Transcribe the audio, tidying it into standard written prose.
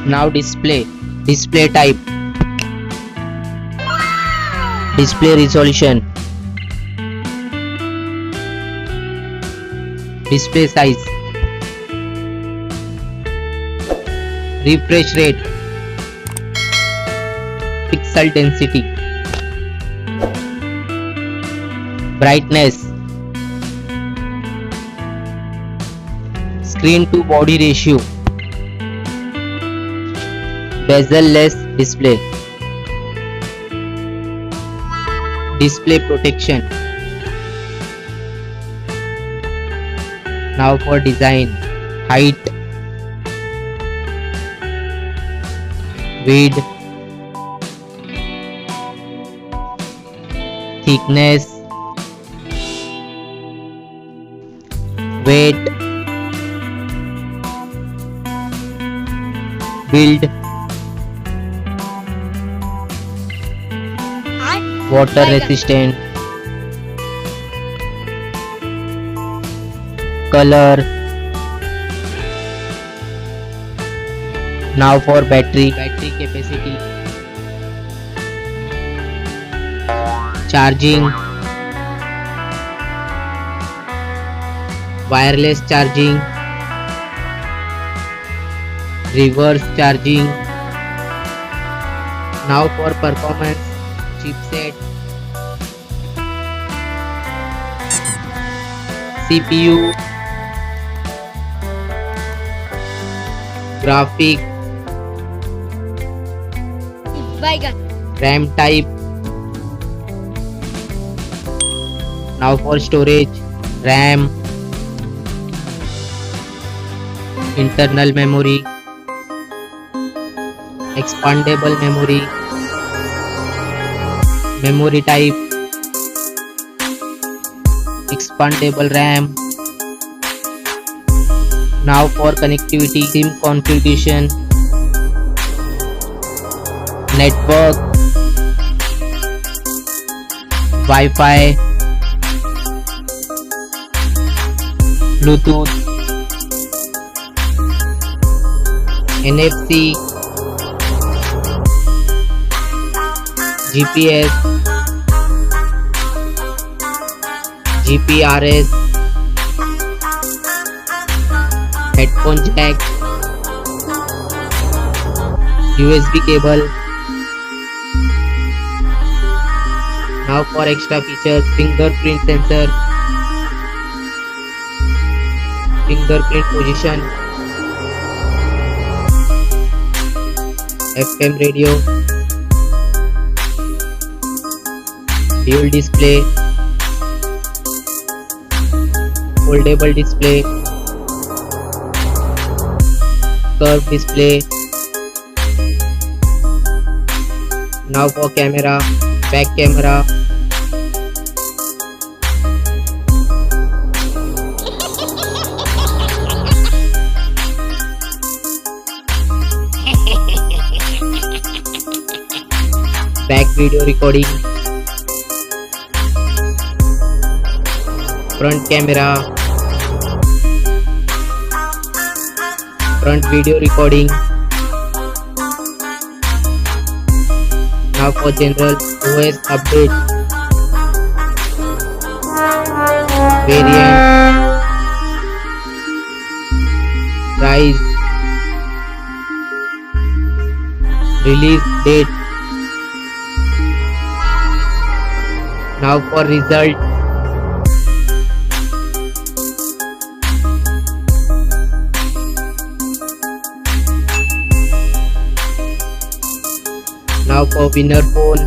Now display type, display resolution, display size, refresh rate, pixel density, brightness, screen to body ratio, bezel-less display, display protection. Now for design, height, width, thickness, weight, build, water resistant, color. Now for battery capacity, charging, wireless charging, reverse charging. Now for performance, chipset, CPU, graphic, RAM type. Now for storage, RAM, internal memory, expandable memory, memory type, expandable RAM. Now for connectivity, SIM configuration, network, Wi-Fi, Bluetooth, NFC, GPS, GPRS, headphone jack, USB cable. Now for extra features, fingerprint sensor, fingerprint position, FM radio, dual display, foldable display, curved display. Now for camera, back camera, back video recording, front camera, front video recording. Now for general OS update, variant, price, release date. Now for result, now for winner phone,